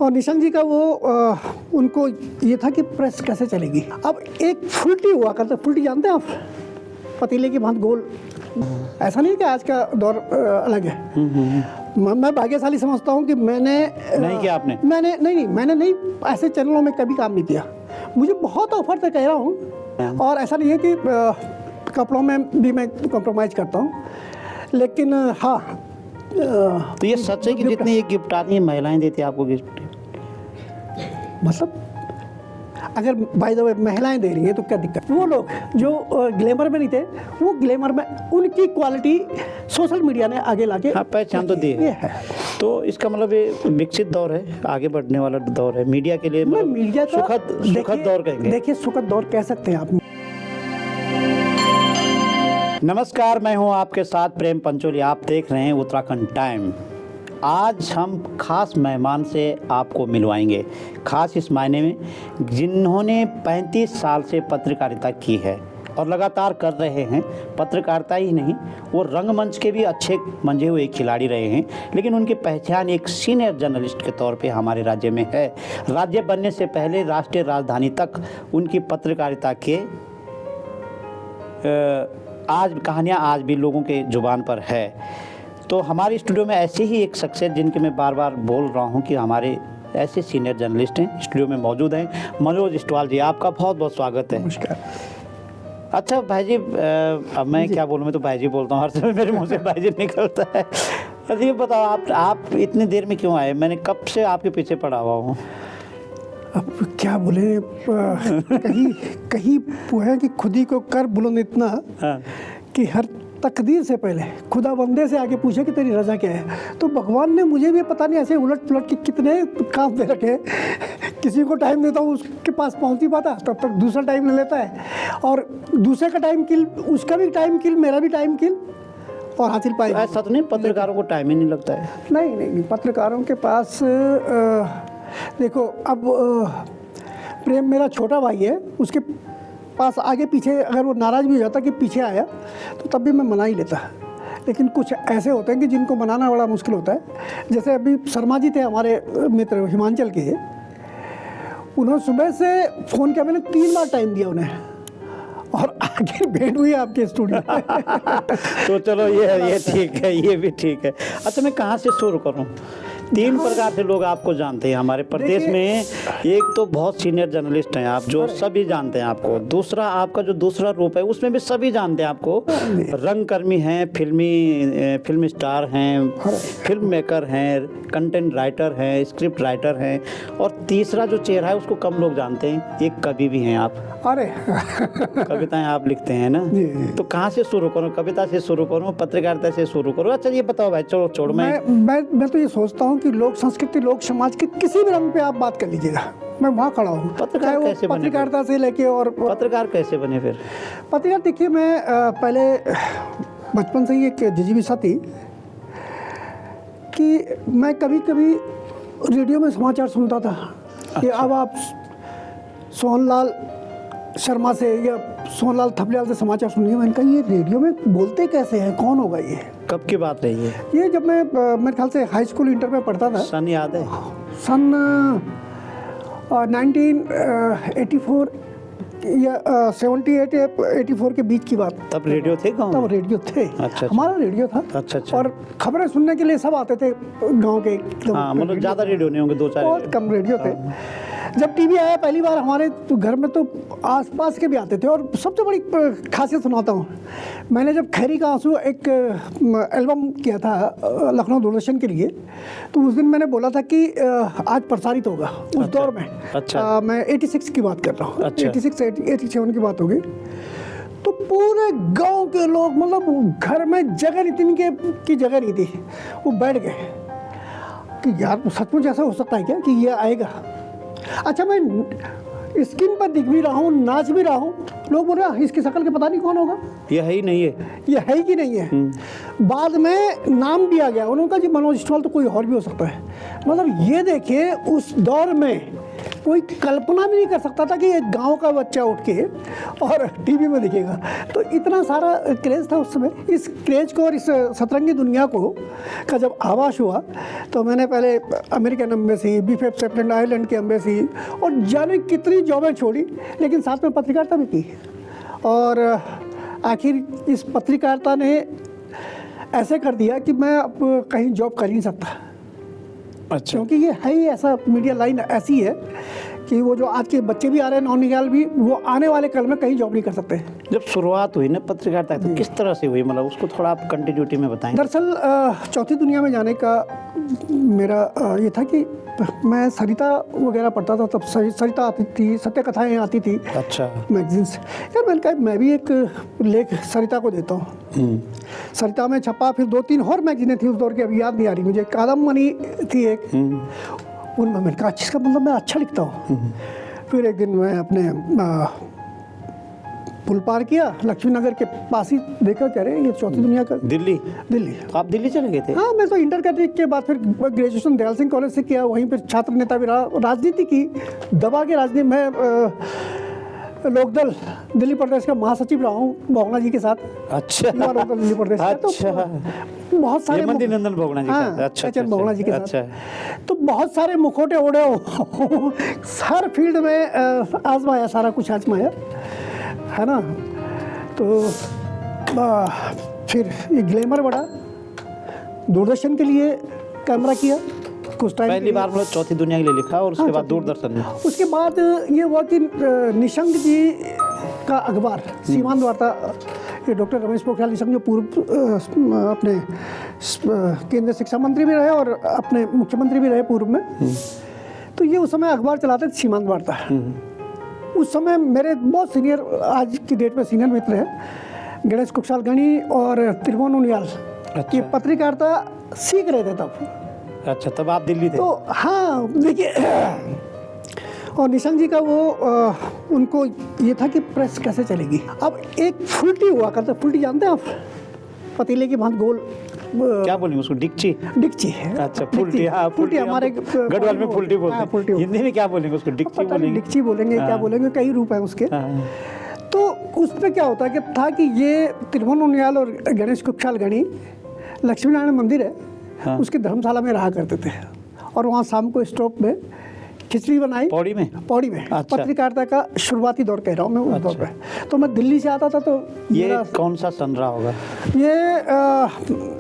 और निशंक जी का वो उनको ये था कि प्रेस कैसे चलेगी। अब एक फुलटी हुआ करता, फुलटी जानते हैं आप, पतीले की भांति गोल। ऐसा नहीं कि आज का दौर अलग है। मैं भाग्यशाली समझता हूँ कि मैंने नहीं किया आपने? मैंने नहीं ऐसे चैनलों में कभी काम नहीं किया। मुझे बहुत ऑफर से कह रहा हूँ, और ऐसा नहीं है कि कपड़ों में भी मैं कॉम्प्रोमाइज़ करता हूँ, लेकिन हाँ। तो ये सच है कि जितनी ये गिफ्ट आती है महिलाएं देती है आपको गिफ्ट? मतलब अगर बाय द वे महिलाएं दे रही हैं तो क्या दिक्कत। वो लोग जो ग्लैमर में नहीं थे, वो ग्लैमर में उनकी क्वालिटी सोशल मीडिया ने आगे लाके पहचान तो दी ये है। तो इसका मतलब ये विकसित दौर है, आगे बढ़ने वाला दौर है मीडिया के लिए। मतलब मीडिया का सुखद दौर कहेंगे। देखिए, सुखद दौर कह सकते हैं आप। नमस्कार, मैं हूं आपके साथ प्रेम पंचोली। आप देख रहे हैं उत्तराखंड टाइम। आज हम खास मेहमान से आपको मिलवाएंगे, खास इस मायने में जिन्होंने 35 साल से पत्रकारिता की है और लगातार कर रहे हैं। पत्रकारिता ही नहीं, वो रंगमंच के भी अच्छे मंजे हुए खिलाड़ी रहे हैं, लेकिन उनकी पहचान एक सीनियर जर्नलिस्ट के तौर पे हमारे राज्य में है। राज्य बनने से पहले राष्ट्रीय राजधानी तक उनकी पत्रकारिता के आज कहानियाँ आज भी लोगों के जुबान पर है। तो हमारे स्टूडियो में ऐसे ही एक शख्सियत जिनके मैं बार बार बोल रहा हूँ कि हमारे ऐसे सीनियर जर्नलिस्ट हैं, स्टूडियो में मौजूद हैं। मनोज इस्टवाल जी, आपका बहुत बहुत स्वागत है। नमस्कार। अच्छा भाई जी, अब मैं क्या बोलूँ, मैं तो भाई जी बोलता हूँ हर समय, मेरे मुँह से भाई जी निकलता है। अच्छा ये बताओ, आप इतनी देर में क्यों आए? मैंने कब से आपके पीछे पड़ा हुआ हूँ। अब क्या बोले, कहीं वो है कि खुद ही को कर बुलंद इतना कि हर तकदीर से पहले खुदा बंदे से आके पूछे कि तेरी रजा क्या है। तो भगवान ने मुझे भी पता नहीं ऐसे उलट पुलट के कितने काम दे रखे। किसी को टाइम देता हूँ, उसके पास पहुँच नहीं पाता, तब तक दूसरा टाइम ले लेता है, और दूसरे का टाइम किल, उसका भी टाइम किल, मेरा भी टाइम किल, और हासिल पाए। ऐसा तो नहीं पत्रकारों को टाइम ही नहीं लगता है? नहीं, पत्रकारों के पास देखो, अब प्रेम मेरा छोटा भाई है, उसके पास आगे पीछे अगर वो नाराज़ भी हो जाता कि पीछे आया तो तब भी मैं मना ही लेता। लेकिन कुछ ऐसे होते हैं कि जिनको मनाना बड़ा मुश्किल होता है। जैसे अभी शर्मा जी थे हमारे मित्र, हिमाचल के, उन्होंने सुबह से फ़ोन किया, मैंने 3 बार टाइम दिया उन्हें, और आगे भेंट हुई आपके स्टूडियो में। तो चलो ये ठीक है, ये भी ठीक है। अच्छा मैं कहाँ से शुरू करूँ? 3 प्रकार से लोग आपको जानते हैं हमारे प्रदेश में। एक तो बहुत सीनियर जर्नलिस्ट हैं आप, जो सभी जानते हैं आपको। दूसरा, आपका जो दूसरा रूप है उसमें भी सभी जानते हैं आपको। रंगकर्मी हैं, फिल्म स्टार हैं, फिल्म मेकर हैं, कंटेंट राइटर हैं, स्क्रिप्ट राइटर हैं, और तीसरा जो चेहरा है उसको कम लोग जानते हैं, एक कवि भी हैं आप। अरे कविताएं आप लिखते हैं ना? तो कहाँ से शुरू करूँ? कविता से शुरू करूँ, पत्रकारिता से शुरू करूँ? अच्छा ये बताओ भाई, चलो छोड़। मैं तो ये सोचता हूँ कि लोक संस्कृति, लोक समाज के किसी भी रंग पे आप बात कर लीजिएगा, मैं वहाँ खड़ा हूँ। पत्रकार कैसे बने? पत्रकारिता से लेके, और पत्रकार कैसे बने फिर? पत्रकार देखिए, मैं पहले बचपन से ही एक जिजीविषा थी कि मैं कभी कभी रेडियो में समाचार सुनता था। कि अब आप सोहनलाल शर्मा से या सोहनलाल थपलियाल से समाचार सुनिए। मैंने कहा ये रेडियो में बोलते कैसे हैं, कौन होगा ये? कब की बात रही है ये? जब मैं मेरे ख्याल से हाई स्कूल इंटर में पढ़ता था। सन याद है? सन 1984 या 78 या 84 के बीच की बात। तब रेडियो थे गाँव? तब रेडियो थे। अच्छा। हमारा रेडियो था। अच्छा। और खबरें सुनने के लिए सब आते थे गांव के। हाँ, मतलब ज़्यादा रेडियो नहीं होंगे, 2-4 बहुत कम रेडियो थे। जब टीवी आया पहली बार हमारे तो घर में, तो आसपास के भी आते थे। और सबसे बड़ी खासियत सुनाता हूँ, मैंने जब खैरी का आंसू एक एल्बम किया था लखनऊ दूरदर्शन के लिए, तो उस दिन मैंने बोला था कि आज प्रसारित होगा। उस दौर में मैं 86 की बात कर रहा हूँ। 86-87 की बात होगी। तो पूरे गांव के लोग, मतलब घर में जगह इतनी की जगह नहीं थी, वो बैठ गए कि यार सचमुच ऐसा हो सकता है क्या कि ये आएगा। अच्छा, मैं स्क्रीन पर दिख भी रहा हूँ, नाच भी रहा हूँ, लोग बोल रहे हैं इसकी शक्ल के पता नहीं कौन होगा, ये है ही नहीं है, ये है ही कि नहीं है। बाद में नाम दिया गया, उन्होंने कहा जी मनोज इस्टवाल, तो कोई और भी हो सकता है। मतलब ये देखिए, उस दौर में कोई कल्पना भी नहीं कर सकता था कि एक गांव का बच्चा उठ के और टीवी में दिखेगा। तो इतना सारा क्रेज़ था उस समय। इस क्रेज़ को और इस सतरंगी दुनिया को का जब आभास हुआ तो मैंने पहले अमेरिकन एम्बेसी, बीफेप सेटलैंड आइलैंड की एम्बेसी और जाने कितनी जॉबें छोड़ी, लेकिन साथ में पत्रकारिता भी की। और आखिर इस पत्रकारिता ने ऐसे कर दिया कि मैं अब कहीं जॉब कर ही नहीं सकता। अच्छा, क्योंकि ये है ही ऐसा, मीडिया लाइन ऐसी है कि वो जो आज के बच्चे भी आ रहे हैं नॉन निकाल भी, वो आने वाले कल में कहीं जॉब नहीं कर सकते। जब शुरुआत हुई ना पत्रकारिता तो किस तरह से हुई, मतलब उसको थोड़ा आप कंटिन्यूटी में बताएं। दरअसल चौथी दुनिया में जाने का मेरा ये था कि मैं सरिता वगैरह पढ़ता था, तब सरिता आती थी, सत्य कथाएँ आती थी अच्छा, मैगजीन्स। यार मैंने कहा मैं भी एक लेख सरिता को देता हूँ। सरिता में छपा, फिर 2-3 और मैगजीनें थी उस दौर की, अभी याद नहीं आ रही मुझे। कादम मनी थी एक, उनमें मैंने कहा जिसका मतलब मैं अच्छा लिखता हूँ। फिर एक दिन मैं अपने पुल पार किया, लक्ष्मी नगर के पास ही देखा, कह रहे ये चौथी दुनिया का। दिल्ली? दिल्ली। तो आप दिल्ली चले गए थे? हाँ, मैं तो इंटर के बाद फिर ग्रेजुएशन दयाल सिंह कॉलेज से किया, वहीं पर छात्र नेता भी रहा। राजनीति की, दबा के राजनीति में लोकदल दिल्ली प्रदेश का महासचिव रहा हूँ बोगना जी के साथ। अच्छा, युवा लोकदल दिल्ली प्रदेश का। अच्छा, तो बहुत सारे हेमंत नंदन बोगना जी के साथ। अच्छा, एच एन बोगना जी के साथ। अच्छा, तो बहुत सारे मुखौटे ओढ़े हो हर फील्ड में आजमाया, सारा कुछ आजमाया, है ना। तो फिर ये ग्लैमर बढ़ा, दूरदर्शन के लिए कैमरा किया कुछ टाइम। पहली बार मतलब चौथी दुनिया के लिए लिखा और उसके बाद दूरदर्शन में। उसके बाद ये हुआ कि निशंक जी का अखबार सीमांत वार्ता, ये डॉक्टर रमेश पोखरियाल निशंक जो पूर्व अपने केंद्रीय शिक्षा मंत्री भी रहे और अपने मुख्यमंत्री भी रहे पूर्व में, तो ये उस समय अखबार चलाते थे सीमांत वार्ता। उस समय मेरे बहुत सीनियर, आज की डेट में सीनियर मित्र हैं, गणेश कुशाल गणी और त्रिभुवन उनियाल। अच्छा। ये पत्रकारिता सीख रहे थे तब। अच्छा, तब आप दिल्ली थे? तो हाँ, देखिए, और निशंक जी का वो उनको ये था कि प्रेस कैसे चलेगी। अब एक फुल्टी हुआ करता, फुल्टी जानते हैं आप, पतीले की भांति गोल, क्या बोलेंगे उसको, डिक्ची? डिक्ची है। अच्छा, फुल्टी। हाँ, फुल्टी हमारे गढ़वाल में फुल्टी बोलते हैं। फुल्टी। हिंदी में क्या बोलेंगे उसको, डिक्ची बोलेंगे? डिक्ची बोलेंगे, क्या बोलेंगे, कई रूप हैं उसके। तो उसमें क्या होता कि था कि ये त्रिभुवन उनियाल और गणेश कुशाल गणी, लक्ष्मी नारायण मंदिर है, उसकी धर्मशाला में रहा करते थे, और वहाँ शाम को स्टॉप में खिचड़ी बनाई, पौड़ी में। अच्छा। पत्रकारिता का शुरुआती दौर कह रहा हूँ मैं, उस दौर पे। तो मैं दिल्ली से आता था, तो ये कौन सा सन रहा होगा? ये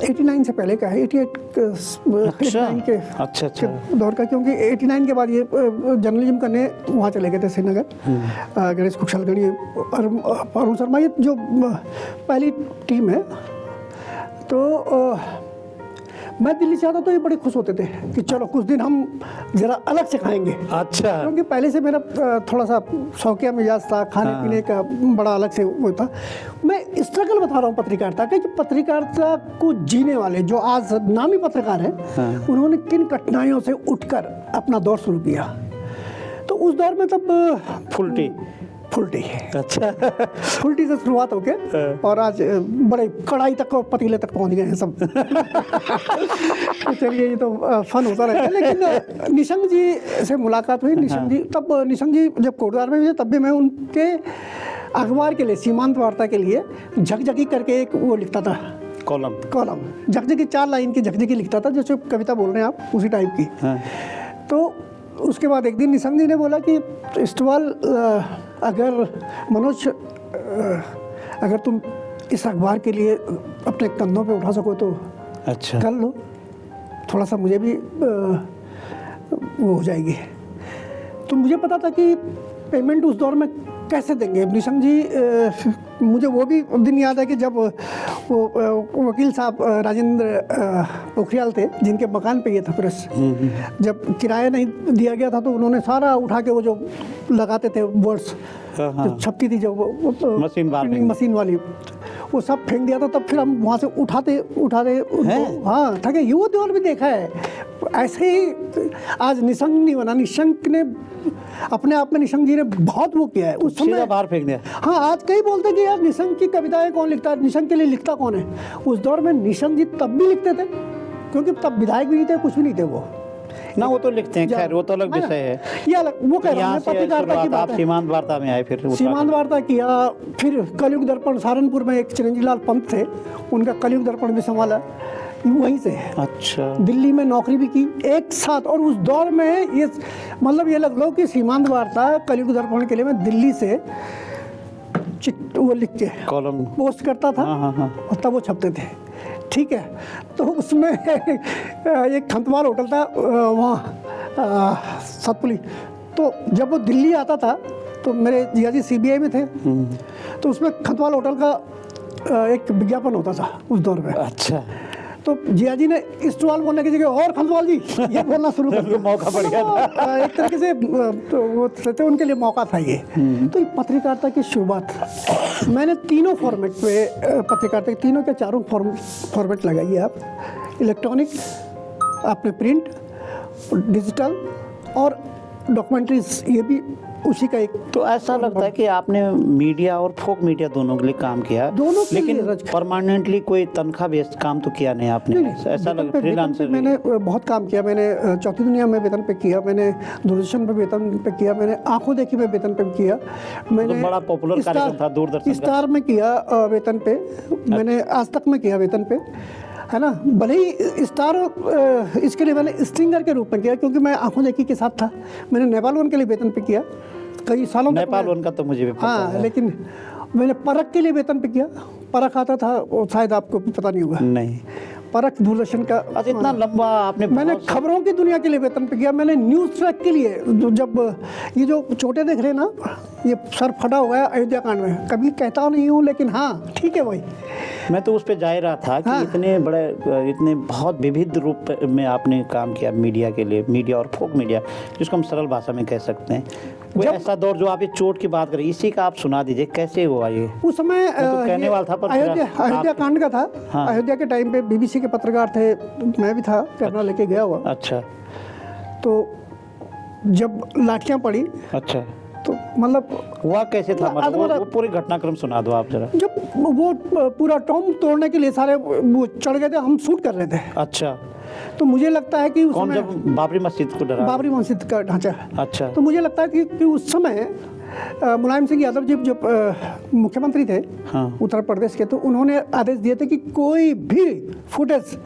89 से पहले का है, 89 के अच्छा दौर का, क्योंकि 89 के बाद ये जर्नलिज्म करने वहाँ चले गए थे श्रीनगर, गणेश कुशाल गणी और अरुण शर्मा, ये जो पहली टीम है। तो मैं दिल्ली से आता तो ये बड़े खुश होते थे कि चलो कुछ दिन हम ज़रा अलग से खाएंगे। अच्छा, क्योंकि पहले से मेरा थोड़ा सा शौकिया मिजाज था, खाने पीने का बड़ा अलग से वो था। मैं स्ट्रगल बता रहा हूँ पत्रकारिता का, कि पत्रकारिता को जीने वाले जो आज नामी पत्रकार हैं, उन्होंने किन कठिनाइयों से उठकर अपना दौर शुरू किया। तो उस दौर में तब फुल्टी अच्छा, फुल्टी से शुरुआत होके और आज बड़े कढ़ाई तक और पतीले तक पहुंच गए हैं सब। तो चलिए, ये तो फन होता रहता है। लेकिन निशंक जी से मुलाकात हुई। निशंक जी जब कोटद्वार में थे, तब भी मैं उनके अखबार के लिए, सीमांत वार्ता के लिए झकझकी करके एक वो लिखता था, कॉलम झकझकी, 4 लाइन की झकझकी लिखता था, जैसे कविता बोल रहे हैं आप, उसी टाइप की। तो उसके बाद एक दिन निशंक जी ने बोला कि इस्टवाल, अगर मनोज, अगर तुम इस अखबार के लिए अपने कंधों पे उठा सको तो अच्छा कर लो, थोड़ा सा मुझे भी वो हो जाएगी। तो मुझे पता था कि पेमेंट उस दौर में कैसे देंगे निशंक जी। मुझे वो भी दिन याद है कि जब वो वकील साहब राजेंद्र पोखरियाल थे, जिनके मकान पे ये था प्रेस, जब किराया नहीं दिया गया था तो उन्होंने सारा उठा के वो जो लगाते थे वर्ड्स, जो छपती थी जो मशीन वाली, वो सब फेंक दिया था। तब फिर हम वहाँ से उठाते हाँ थके। ये वो दौर भी देखा है। ऐसे ही आज निशंक नहीं बना, निशंक ने अपने आप में, निशंक जी ने बहुत वो किया है उस समय, बाहर फेंक दिया। हाँ, आज कई बोलते हैं कि यार निशंक की कविताएं कौन लिखता है, निशंक के लिए लिखता कौन है। उस दौर में निशंक जी तब भी लिखते थे, क्योंकि तब विधायक भी नहीं थे, कुछ भी नहीं थे वो। ना, वो तो लिखते हैं, खैर वो तो अलग है ना? विषय है। ये अलग, वो कह रहा हूं यहाँ मैं, से पत्रकारिता की शुरुआत बात आप है। सीमांत वार्ता में आए, फिर सीमांत वार्ता किया, फिर कलयुग दर्पण सहारनपुर में एक चिरंजीव लाल पंत थे, उनका कलयुग दर्पण भी संभाला वहीं से। अच्छा, दिल्ली में नौकरी भी की एक साथ, और उस दौर में ये मतलब ये लग लो कि सीमांत वार्ता कलयुग दर्पण के लिए मैं दिल्ली से वो लिख के कॉलम पोस्ट करता था। हाँ। और तब वो छपते थे, ठीक है। तो उसमें एक खंतवाल होटल था वहाँ सतपुली, तो जब वो दिल्ली आता था तो मेरे जिया जी CBI में थे, तो उसमें खंतवाल होटल का एक विज्ञापन होता था उस दौर में। अच्छा, तो जिया जी ने इस्टवाल बोलने की जगह और खंतवाल जी ये बोलना शुरू कर दिया। मौका बढ़ गया था। एक तरीके से तो वो थे, उनके लिए मौका था ये। तो ये पत्रकारिता की शुरुआत मैंने तीनों फॉर्मेट पे पत्रकारिता के तीनों के चारों फॉर्मेट लगाइए आप, इलेक्ट्रॉनिक, आपने प्रिंट, डिजिटल और डॉक्यूमेंट्रीज, ये भी उसी का एक। तो ऐसा लगता है कि आपने मीडिया और फोक मीडिया दोनों के लिए काम किया, दोनों के लेकिन लिए रच। परमानेंटली कोई तनख्वाह बेस्ड काम तो किया नहीं आपने? ऐसा लग फ्रीलांसर? मैंने बहुत काम किया, मैंने चौथी दुनिया में वेतन पे किया, मैंने दूरदर्शन पे वेतन पे किया, मैंने आंखों देखी पे वेतन पे किया, मैंने तो बड़ा पॉपुलर कार्यक्रम था दूरदर्शन का। स्टार में किया वेतन पे, मैंने आज तक में किया वेतन पे, है ना। भले ही स्टार इसके लिए मैंने स्ट्रिंगर के रूप में किया, क्योंकि मैं आंखों देखी के साथ था। मैंने नेपाल वन के लिए वेतन पे किया कई सालों तक। नेपाल वन का तो मुझे भी पता हाँ है। लेकिन मैंने परख के लिए वेतन पे किया, परख आता था, वो शायद आपको पता नहीं होगा। नहीं, परख दूरदर्शन का। अच्छा, इतना लंबा आपने मैंने बहुत खबरों की दुनिया के लिए वेतन पे किया, मैंने न्यूज़ ट्रैक के लिए, जब ये जो चोटें देख रहे हैं ना, ये सर फटा हुआ है अयोध्या कांड में, कभी कहता नहीं हूँ लेकिन हाँ ठीक है भाई। मैं तो उस पे जा ही रहा था कि हाँ। इतने बहुत विविध रूप में आपने काम किया मीडिया के लिए, मीडिया और फोक मीडिया, जिसको हम सरल भाषा में कह सकते हैं। कोई ऐसा दौर जो आप ये चोट की बात करें, इसी का आप सुना दीजिए, कैसे हुआ ये? उस समय मैं तो कहने वाला था, पर अयोध्या कांड का था। हाँ। अयोध्या के टाइम पे BBC के पत्रकार थे, मैं भी था, कैमरा लेके गया हुआ। अच्छा, तो जब लाठियाँ पड़ी अच्छा, तो मतलब हुआ कैसे था? मतलब आधा- वो पूरी घटनाक्रम सुना दो आप जरा। जब वो पूरा टॉम तोड़ने के लिए सारे वो चढ़ गए थे, हम शूट कर रहे थे। अच्छा, तो मुझे लगता है कि उस कौन? समय जब बाबरी मस्जिद को डरा? बाबरी मस्जिद का ढांचा। अच्छा, तो मुझे लगता है कि उस समय मुलायम सिंह यादव जी जब मुख्यमंत्री थे हाँ। उत्तर प्रदेश के, तो उन्होंने आदेश दिए थे कि कोई भी फुटेज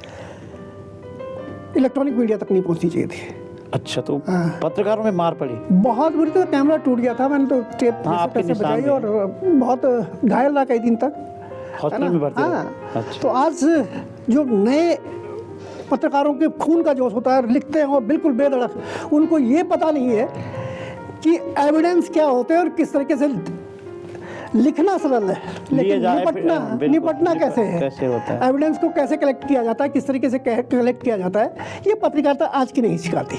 इलेक्ट्रॉनिक मीडिया तक नहीं पहुंचनी चाहिए थी। अच्छा, तो हाँ। पत्रकारों में मार पड़ी? बहुत बुरी तरह कैमरा टूट गया था, मैंने तो टेप हाँ, आपके से निशान बचाई भी और बहुत घायल रहा कई दिन तक, है हॉस्पिटल ना। में भर्ती रहे? हाँ। अच्छा, तो आज जो नए पत्रकारों के खून का जोश होता है, लिखते हैं वो बिल्कुल बेधड़क, उनको ये पता नहीं है कि एविडेंस क्या होते हैं और किस तरीके से लिखना सरल है, लेकिन निपटना कैसे होता है, एविडेंस को कैसे कलेक्ट किया जाता है, किस तरीके से कलेक्ट किया जाता है, ये पत्रकारिता आज की नहीं सिखाती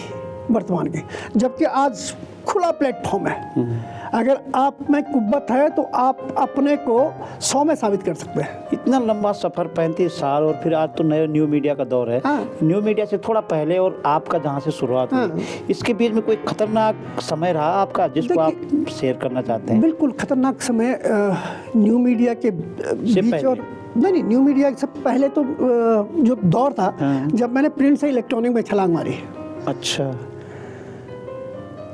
वर्तमान की। जबकि आज खुला प्लेटफॉर्म है, अगर आप में कुव्वत है तो आप अपने को 100 में साबित कर सकते हैं। इतना लंबा सफर, 35 साल, और फिर आज तो नए न्यू मीडिया का दौर है। हाँ। न्यू मीडिया से थोड़ा पहले और आपका जहाँ से शुरुआत हुई, हाँ। इसके बीच में कोई खतरनाक समय रहा आपका जिसको आप शेयर करना चाहते हैं? बिल्कुल खतरनाक समय न्यू मीडिया के बीच, पहले? और नहीं न्यू मीडिया से पहले तो जो दौर था, हाँ। जब मैंने प्रिंट से इलेक्ट्रॉनिक में छलांग मारी, अच्छा,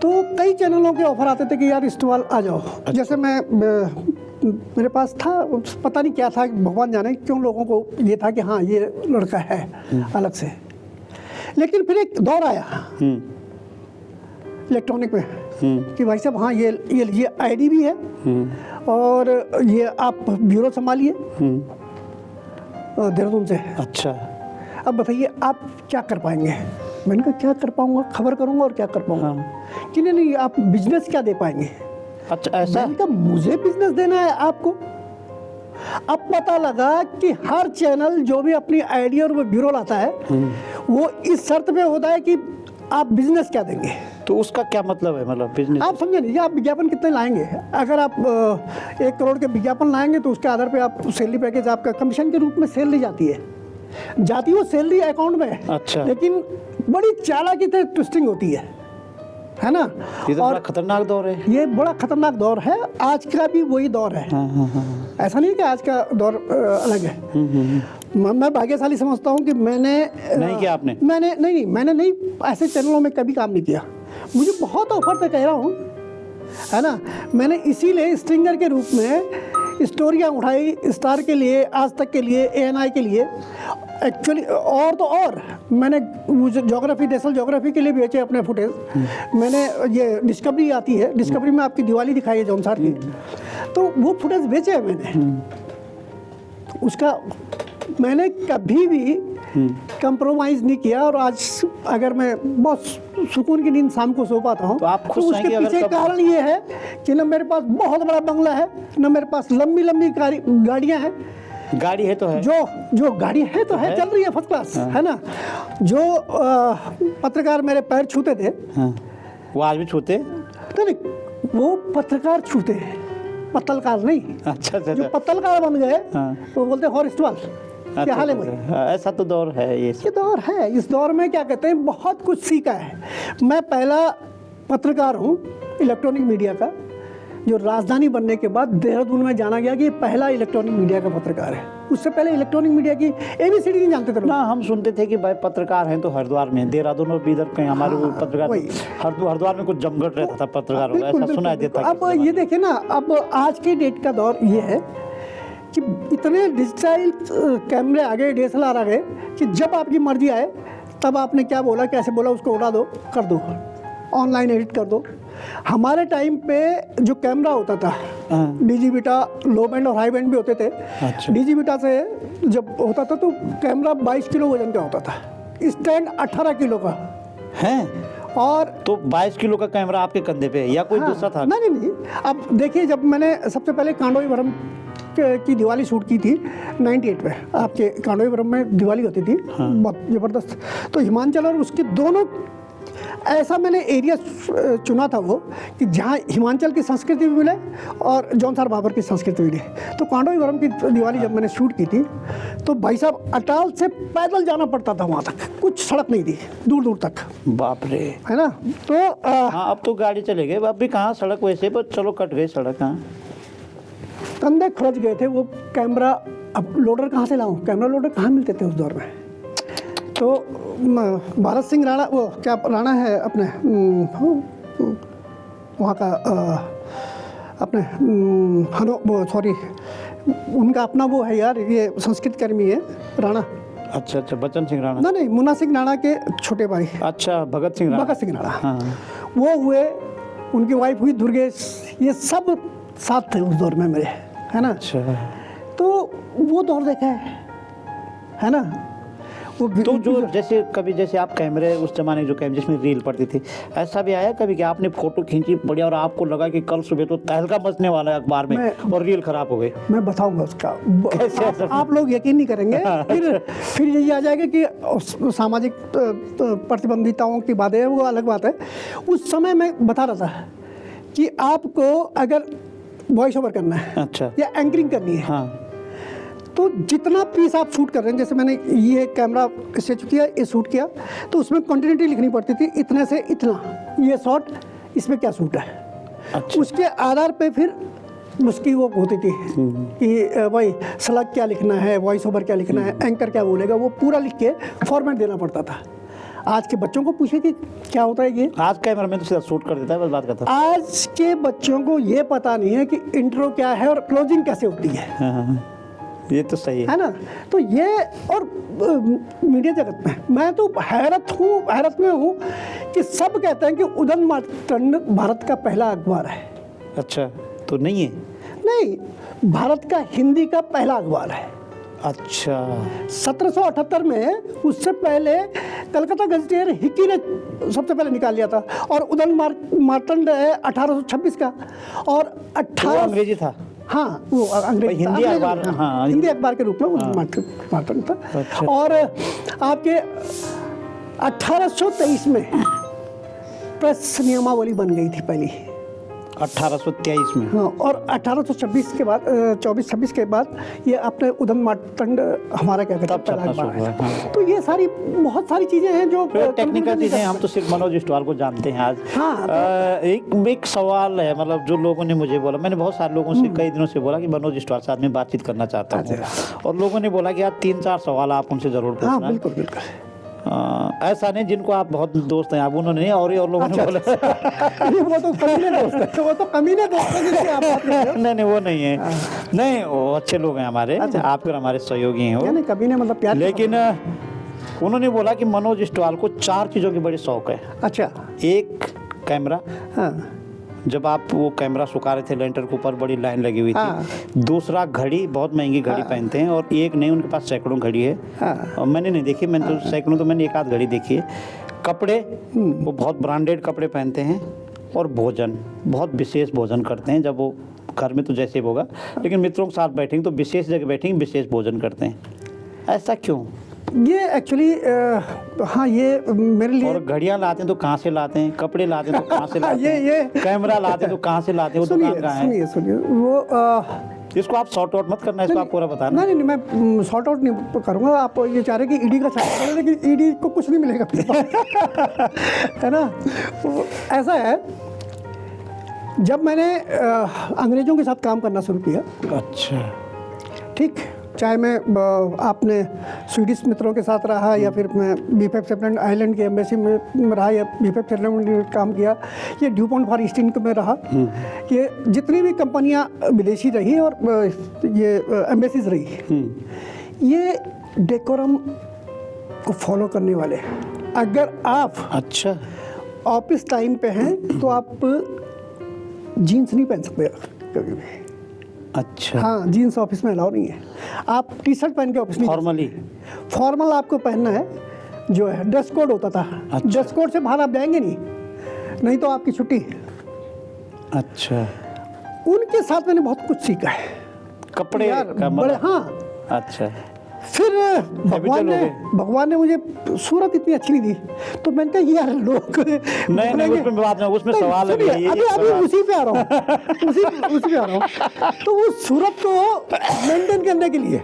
तो कई चैनलों के ऑफर आते थे कि यार इस्तेमाल आ जाओ। जैसे मेरे पास था, पता नहीं क्या था, भगवान जाने क्यों लोगों को ये था कि हाँ ये लड़का है अलग से। लेकिन फिर एक दौर आया इलेक्ट्रॉनिक में कि भाई साहब हाँ ये आईडी भी है और ये आप ब्यूरो संभालिए देहरादून से। अच्छा, अब बताइए आप क्या कर पाएंगे? मैंने कहा क्या कर पाऊंगा, खबर करूंगा और क्या कर पाऊंगा। हाँ। कि नहीं आप बिजनेस क्या दे पाएंगे? अच्छा, ऐसा? मैंने कहा मुझे बिजनेस देना है आपको। अब पता लगा कि हर चैनल जो भी अपनी आइडिया और वो ब्यूरो लाता है, वो इस शर्त पे होता है कि आप बिजनेस क्या देंगे। तो उसका क्या मतलब है? मतलब बिजनेस आप समझे नहीं, आप विज्ञापन कितने लाएंगे? अगर आप 1 करोड़ के विज्ञापन लाएंगे तो उसके आधार पे आप सैलरी पैकेज आपका कमीशन के रूप में सैलरी जाती है, वो सैलरी अकाउंट में। अच्छा। लेकिन बड़ी चालाकी से ट्विस्टिंग होती है ना। ये तो बड़ा खतरनाक दौर है। ये बड़ा खतरनाक दौर है, आज का भी वही दौर है। हाँ। ऐसा नहीं कि आज का दौर अलग है। मैं भाग्यशाली समझता हूँ कि मैंने नहीं किया आपने? मैंने नहीं ऐसे चैनलों में कभी काम नहीं किया। मुझे बहुत ऑफर से कह रहा हूँ, है ना। मैंने इसीलिए स्ट्रिंगर के रूप में स्टोरियाँ उठाई, स्टार के लिए, आज तक के लिए, ANI के लिए एक्चुअली, और तो और मैंने मुझे ज्योग्राफी, नेशनल ज्योग्राफी के लिए बेचे अपने फुटेज। मैंने ये डिस्कवरी आती है, डिस्कवरी में आपकी दिवाली दिखाई है जौनसार की, तो वो फुटेज बेचे हैं मैंने। उसका मैंने कभी भी कंप्रोमाइज़ नहीं किया। और आज अगर मैं बहुत सुकून की नींद शाम को सो पाता हूँ तो आप खुश हैं उसके कि अगर पीछे कारण ये है कि न मेरे पास बहुत बड़ा बंगला है, न मेरे पास लंबी लंबी गाड़ियाँ हैं। गाड़ी है तो है, जो गाड़ी है तो है, चल रही है फर्स्ट क्लास, है ना। जो पत्रकार मेरे पैर छूते थे, हाँ, वो आज भी छूते? नहीं, वो पत्रकार छूते हैं, पत्तलकार नहीं। अच्छा अच्छा जो पत्तलकार बन गए हाँ। वो बोलते हैं हॉरिस्टवाल। क्या हाल है भाई? ऐसा तो दौर है ये दौर है। इस दौर में क्या कहते हैं, बहुत कुछ सीखा है। मैं पहला पत्रकार हूँ इलेक्ट्रॉनिक मीडिया का, जो राजधानी बनने के बाद देहरादून में जाना गया कि ये पहला इलेक्ट्रॉनिक मीडिया का पत्रकार है। उससे पहले इलेक्ट्रॉनिक मीडिया की ABCD नहीं जानते थे लोग। ना, हम सुनते थे कि भाई पत्रकार हैं तो हरिद्वार में, देहरादून और बीदर कहीं हमारे वो पत्रकार, वही। हरिद्वार में कुछ जमघट रहता था पत्रकारों का, बिल्कुल, ऐसा सुना बिल्कुल, देता। अब ये देखिए ना, अब आज के डेट का दौर ये है कि इतने डिजिटल कैमरे आ गए, DSLR आ गए कि जब आपकी मर्जी आए तब आपने क्या बोला, कैसे बोला, उसको उड़ा दो, कर दो, ऑनलाइन एडिट कर दो। हमारे टाइम पे जो कैमरा होता था, DG बीटा, लो बैंड और हाई बैंड भी होते थे। अच्छा। DG बीटा से जब होता था तो कैमरा 22 किलो वजन का होता था, स्टैंड 18 किलो का है। और तो 22 किलो का कैमरा आपके कंधे पे है या कोई दूसरा था? नहीं। अब देखिए, जब मैंने सबसे पहले कांडोईवरम की दिवाली शूट की थी 98 में, आपके कांडोईवरम में दिवाली होती थी, बहुत ज़बरदस्त। तो हिमाचल और उसके दोनों ऐसा मैंने एरिया चुना था वो कि जहाँ हिमाचल की संस्कृति भी मिले और जौनसार बाबर की संस्कृति मिले। तो कांडोईवरम की दिवाली जब मैंने शूट की थी तो भाई साहब अटाल से पैदल जाना पड़ता था वहाँ तक, कुछ सड़क नहीं थी दूर दूर तक। बाप रे, है ना। तो हाँ, अब तो गाड़ी चले गए, अब भी कहाँ सड़क वैसे, पर चलो कट गई सड़क। हाँ, कंधे खुरच गए थे वो कैमरा। अब लोडर कहाँ से लाऊं, कैमरा लोडर कहाँ मिलते थे उस दौर में। तो भारत सिंह राणा, वो क्या राणा है अपने वहाँ का, अपने वो सॉरी, उनका अपना वो है यार, ये संस्कृत कर्मी है राणा। अच्छा अच्छा, बच्चन सिंह राणा? नहीं, मुन्ना सिंह राणा के छोटे भाई। अच्छा, भगत सिंह राणा। भगत सिंह राणा, हाँ। वो हुए, उनकी वाइफ हुई दुर्गेश, ये सब साथ थे उस दौर में मेरे, है ना। अच्छा, तो वो दौर देखा है ना। वो तो जो जैसे कभी जैसे आप कैमरे उस जमाने जो कैमरे जिसमें रील पड़ती थी, ऐसा भी आया कभी कि आपने फोटो खींची बढ़िया और आपको लगा कि कल सुबह तो तहलका मचने वाला है अखबार में और रील खराब हो गई? मैं बताऊंगा उसका। कैसे? आप लोग यकीन नहीं करेंगे। फिर यही आ जाएगा कि सामाजिक प्रतिबंधिताओं की बात है, वो अलग बात है। उस समय मैं बता रहा था कि आपको अगर वॉइस ओवर करना है, अच्छा, या एंकरिंग करनी है, हाँ, तो जितना पीस आप शूट कर रहे हैं, जैसे मैंने ये कैमरा स्टेच किया, ये शूट किया, तो उसमें कंटिन्यूटी लिखनी पड़ती थी, इतने से इतना, ये शॉट इसमें क्या शूट है। अच्छा। उसके आधार पे फिर उसकी वो होती थी कि भाई स्लग क्या लिखना है, वॉइस ओवर क्या लिखना है, एंकर क्या बोलेगा, वो पूरा लिख के फॉर्मेट देना पड़ता था। आज के बच्चों को पूछे कि क्या होता है ये, आज कैमरा में तो सीधा शूट कर देता है, बस बात करता है। आज के बच्चों को ये पता नहीं है कि इंट्रो क्या है और क्लोजिंग कैसे होती है। हाँ, ये तो सही है ना। तो ये, और मीडिया जगत में मैं तो हैरत में हूँ कि सब कहते हैं कि उदन मार्तंड भारत का पहला अखबार है। अच्छा, तो नहीं है? नहीं, भारत का हिंदी का पहला अखबार है। अच्छा, 1778 में, उससे पहले कलकत्ता गजटियर हिक्की ने सबसे पहले निकाल लिया था, और उदन मार्तंड है 1826 का, और 18 अंग्रेजी था। हाँ, वो अंग्रेजी हिंदी अखबार, हाँ, हिंदी अखबार के रूप में मार्तंड था। अच्छा। और आपके 1823 में प्रेस नियमावली बन गई थी पहली, 1823 में। हाँ, और 1826 के बाद 24-26 के बाद ये अपने उदन मार्तंड हमारा क्या कहते हैं तब चलना पहला शुरू बार हुआ, आया। हाँ। तो ये सारी बहुत सारी चीज़ें हैं जो टेक्निकल चीज़ें हम तो सिर्फ मनोज इस्टवाल को जानते हैं आज। हाँ, एक सवाल है, मतलब जो लोगों ने मुझे बोला, मैंने बहुत सारे लोगों से कई दिनों से बोला कि मनोज इस्टवाल साथ में बातचीत करना चाहता हूँ, और लोगों ने बोला कि यार 3-4 सवाल आप उनसे ज़रूर हाँ, पूछना। बिल्कुल बिल्कुल। ऐसा नहीं जिनको आप बहुत दोस्त हैं आप, उन्होंने नहीं, और लोगों ने बोला ये वो तो कमीने दोस्त है, तो वो तो कमीने दोस्त है जिसकी आप बात कर रहे हो। नहीं वो नहीं है, नहीं वो अच्छे लोग हैं हमारे, आप फिर हमारे सहयोगी हैं वो। नहीं कमीने मतलब प्यार। लेकिन उन्होंने बोला कि मनोज इस्टवाल को 4 चीज़ों की बड़ी शौक है। अच्छा। एक कैमरा, हाँ जब आप वो कैमरा सुखा रहे थे लेंटर के ऊपर बड़ी लाइन लगी हुई थी। हाँ। दूसरा घड़ी, बहुत महंगी घड़ी पहनते हैं, और एक नहीं उनके पास सैकड़ों घड़ी है। हाँ। और मैंने नहीं देखी, मैंने तो सैकड़ों, तो मैंने एक आध घड़ी देखी है। कपड़े, वो बहुत ब्रांडेड कपड़े पहनते हैं, और भोजन, बहुत विशेष भोजन करते हैं। जब वो घर में तो जैसे ही होगा, लेकिन मित्रों के साथ बैठेंगे तो विशेष जगह बैठेंगे, विशेष भोजन करते हैं। ऐसा क्यों? ये एक्चुअली हाँ ये मेरे लिए। और घड़ियाँ लाते हैं तो कहाँ से लाते हैं, कपड़े लाते हैं तो कहाँ से लाते हैं, ये कैमरा लाते हैं तो कहाँ से लाते हैं, वो दुकान कहाँ है? सुनिए वो इसको आप शॉर्ट आउट मत करना, इसको आप पूरा बताना। नहीं मैं शॉर्ट आउट नहीं करूँगा। आप ये चाह रहे कि ईडी का छापा करें, लेकिन ईडी को कुछ नहीं मिलेगा मेरे पास। है ना, वो ऐसा है, जब मैंने अंग्रेज़ों के साथ काम करना शुरू किया, अच्छा, ठीक, चाहे मैं आपने स्वीडिश मित्रों के साथ रहा, या फिर मैं बीफेप सेटलमेंट आइलैंड की एम्बेसी में रहा, या बीफेप सेटलमेंट में काम किया, ये ड्यूपॉन्ट फॉर ईस्ट इंक में रहा, ये जितनी भी कंपनियां विदेशी रही और ये एम्बेसीज रही, ये डेकोरम को फॉलो करने वाले। अगर आप अच्छा, ऑफिस टाइम पे हैं तो आप जीन्स नहीं पहन सकते कभी भी। अच्छा, हाँ, जीन्स ऑफिस में अलाउ नहीं है। आप टी शर्ट पहन के ऑफिस नहीं, फॉर्मली, फॉर्मल आपको पहनना है, जो है ड्रेस कोड होता था। अच्छा। ड्रेस कोड से बाहर आप जाएंगे नहीं तो आपकी छुट्टी। अच्छा, उनके साथ मैंने बहुत कुछ सीखा है। कपड़े यार का बड़े, मतलब, हाँ। अच्छा, फिर भगवान ने मुझे सूरत इतनी अच्छी नहीं दी, तो मैंने कहा यार लोग नहीं उसमें बात नहीं, उसमें सवाल है, अभी उसी पे आ रहा हूँ, उसी पे आ रहा हूँ। तो वो सूरत को मेंटेन करने के लिए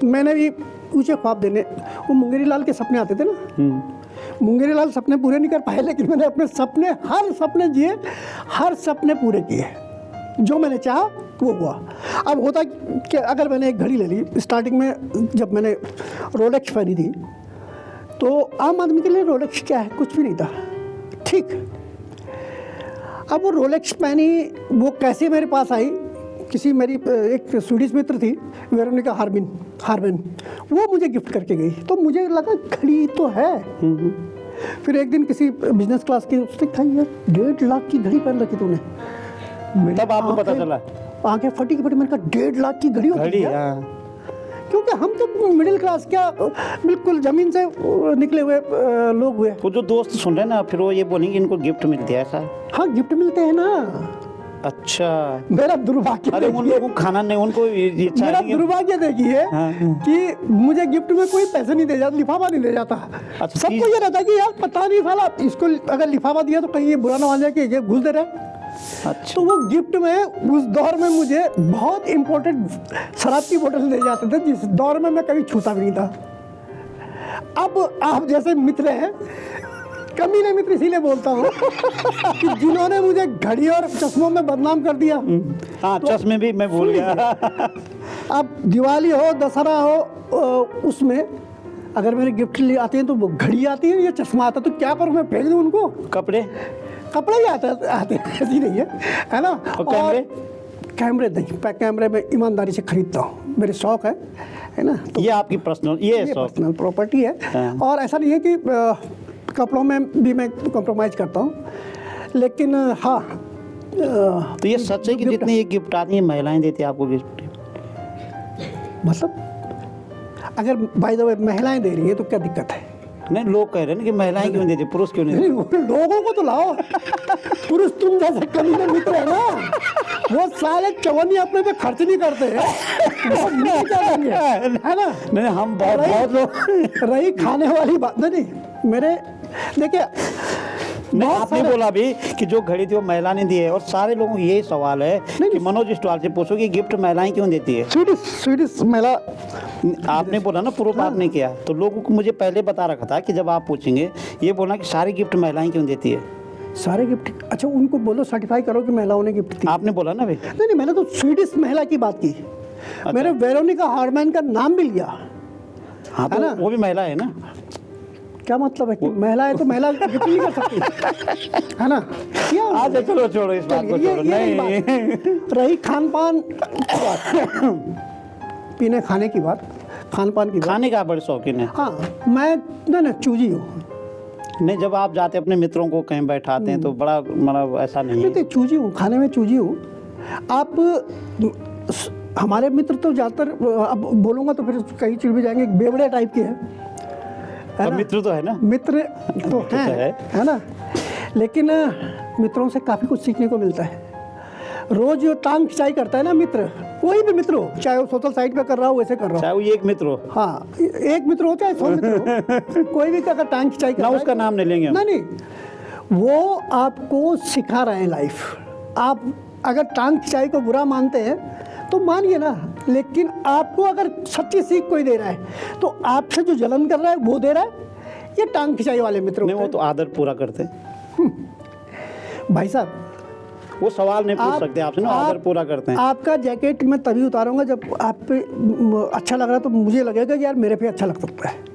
मैंने भी ऊंचे ख्वाब देने, वो मुंगेरी लाल के सपने आते थे ना, मुंगेरी लाल सपने पूरे नहीं कर पाए, लेकिन मैंने अपने सपने, हर सपने जिए, हर सपने पूरे किए। जो मैंने चाहा वो हुआ। अब होता कि अगर मैंने एक घड़ी ले ली, स्टार्टिंग में जब मैंने रोलेक्स पहनी थी, तो आम आदमी के लिए रोलेक्स क्या है, कुछ भी नहीं था, ठीक। अब वो रोलेक्स पहनी, वो कैसे मेरे पास आई, किसी मेरी एक स्वीडिश मित्र थी, वेरोनिका हार्बिन, वो मुझे गिफ्ट करके गई, तो मुझे लगा घड़ी तो है। फिर एक दिन किसी बिजनेस क्लास की, उसने कहा यार 1.5 लाख की घड़ी पहन रखी तूने। तब आपको पता चला, आंखें फटी की फटी। मैंने कहा 1.5 लाख की घड़ी होती है, क्योंकि हम तो मिडिल क्लास, क्या बिल्कुल जमीन से निकले हुए लोग हुए। वो जो दोस्त सुन रहे हैं ना, फिर वो ये बोलेंगे इनको गिफ्ट मिलती है, ऐसा? हाँ, गिफ्ट मिलते हैं ना। अच्छा, मेरा दुर्भाग्य, अरे उन लोगों को खाना नहीं, उनको ये मेरा दुर्भाग्य देखिए हाँ। कि मुझे गिफ्ट में कोई पैसे नहीं दे जाता, लिफाफा नहीं दे जाता। अच्छा, सबको ये रहता कि यार पता नहीं साला, इसको अगर लिफाफा दिया तो कहीं ये बुरा ना मान जाए कि ये घुस दे रहा है। अच्छा, तो वो गिफ्ट में उस दौर में मुझे बहुत इम्पोर्टेंट शराब की बोतल दे जाते थे, जिस दौर में मैं कभी छूता भी नहीं था। अब आप जैसे मित्र हैं, कमीने मित्र इसीलिए बोलता हूँ कि जिन्होंने मुझे घड़ी और चश्मों में बदनाम कर दिया। हाँ, चश्मे भी मैं भूल गया। अब दिवाली हो, दशहरा हो, उसमें अगर मेरे गिफ्ट ले आते हैं तो वो घड़ी आती है या चश्मा आता, तो क्या करूँ, मैं फेंक दूँ उनको? कपड़े ही आते हैं, ऐसी नहीं है ना। और कैमरे? कैमरे नहीं, कैमरे में ईमानदारी से खरीदता हूँ, मेरे शौक है ना। तो ये आपकी पर्सनल, ये शौक, पर्सनल प्रॉपर्टी है। हाँ। और ऐसा नहीं है कि कपड़ों में भी मैं कॉम्प्रोमाइज़ करता हूँ, लेकिन हाँ। तो ये सच है कि जितने ये गिफ्ट आती हैं महिलाएं देती हैं आपको गिफ्ट? मतलब अगर बाय द वे महिलाएं दे रही हैं तो क्या दिक्कत है? नहीं, लोग कह रहे हैं कि महिलाएं क्यों देती, पुरुष क्यों नहीं देते? लोगों को तो लाओ। पुरुष तुम जैसे कमीने मित्र है ना, वो साले चवन्नी अपने पे खर्च नहीं करते हैं, वो मुझे क्या देंगे, है ना। नहीं, हम बहुत लोग रही खाने वाली बात, नहीं मेरे देखिए, नहीं, बहुत आपने सारे- बोला भी कि जो घड़ी थी वो महिला ने दी है, और सारे लोगों को यही सवाल है कि मनोज स्टॉल से पूछो कि गिफ्ट महिलाएं क्यों देती है। स्वीडिश महिला। आपने बोला ना, प्रूफ आपने किया, तो लोगों को मुझे पहले बता रखा था कि जब आप पूछेंगे ये बोलना कि सारी गिफ्ट महिलाएं क्यों देती है। सारे गिफ्ट, अच्छा उनको बोलो सर्टिफाई करो कि महिलाओं ने गिफ्ट दी। आपने बोला ना भाई। नहीं, मैंने तो स्वीडिश महिला की बात की। मैंने वेरोनिका हार्डमैन का नाम भी लिया। हाँ, है ना? तो वो भी महिला है ना। क्या मतलब है कि महिला है तो महिला गिफ्ट नहीं कर सकती, है ना? क्या अच्छा चलो छोड़ो इस बात को, छोड़ो। नहीं, रही खान पान की बात, पीने खाने की बात, खान पान की बात। खाने का बड़े शौकीन है। हाँ, मैं ना चूजी हूँ। नहीं, जब आप जाते अपने मित्रों को कहीं बैठाते हैं तो बड़ा मतलब ऐसा नहीं है। तो चूजी हूँ, खाने में चूजी हूँ। आप हमारे मित्र तो ज़्यादातर, अब बोलूँगा तो फिर कहीं चिढ़ भी जाएंगे, बेवड़े टाइप के हैं, है और ना? मित्र तो है ना। मित्र तो हैं, है ना? लेकिन मित्रों से काफ़ी कुछ सीखने को मिलता है। रोज जो टांग खिंचाई करता है ना मित्र, कोई भी मित्र हो, चाहे वो सोशल साइट पे कर रहा हो, वैसे कर रहा हो, चाहे वो एक मित्र हो, हाँ, एक मित्र हो चाहे 100 मित्र हो, कोई भी अगर टांग खिंचाई कर ना रहा है, उसका नाम नहीं लेंगे हम। नहीं, वो आपको सिखा रहे हैं लाइफ। आप अगर टांग खिंचाई को बुरा मानते हैं तो मानिए ना, लेकिन आपको अगर सच्ची सीख कोई दे रहा है तो आपसे जो जलन कर रहा है वो दे रहा है, ये टांग खिंचाई वाले मित्र नहीं, होते वो तो आदर पूरा करते हैं। हैं। भाई साहब, वो सवाल नहीं पूछ सकते आपसे ना, आदर पूरा करते हैं। आपका जैकेट मैं तभी उतारूंगा जब आप पे अच्छा लग रहा है, तो मुझे लगेगा कि यार मेरे पे अच्छा लग सकता है।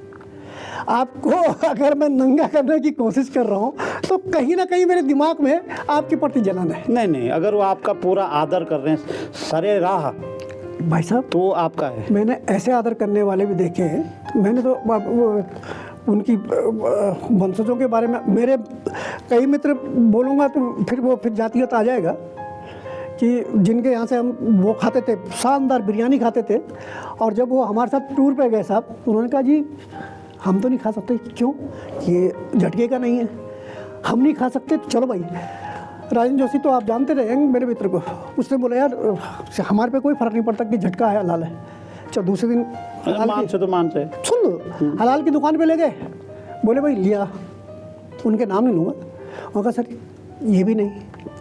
आपको अगर मैं नंगा करने की कोशिश कर रहा हूँ तो कहीं ना कहीं मेरे दिमाग में आपके प्रति जलन है। नहीं नहीं, अगर वो आपका पूरा आदर कर रहे हैं सरे राह, भाई साहब, तो वो आपका है। मैंने ऐसे आदर करने वाले भी देखे हैं। मैंने तो उनकी वंशजों के बारे में, मेरे कई मित्र बोलूँगा तो फिर जातिगत आ जाएगा कि जिनके यहाँ से हम वो खाते थे, शानदार बिरयानी खाते थे, और जब वो हमारे साथ टूर पे गए साहब, उन्होंने कहा जी हम तो नहीं खा सकते। क्यों? ये झटके का नहीं है, हम नहीं खा सकते। चलो भाई, राजन जोशी तो आप जानते रहे मेरे मित्र को, उसने बोला यार हमारे पे कोई फ़र्क नहीं पड़ता कि झटका है हलाल है। चलो दूसरे दिन मान से तो मान से सुन लो, हलाल की दुकान पे ले गए, बोले भाई लिया, उनके नाम नहीं लूँगा। उन्होंने कहा सर ये भी नहीं,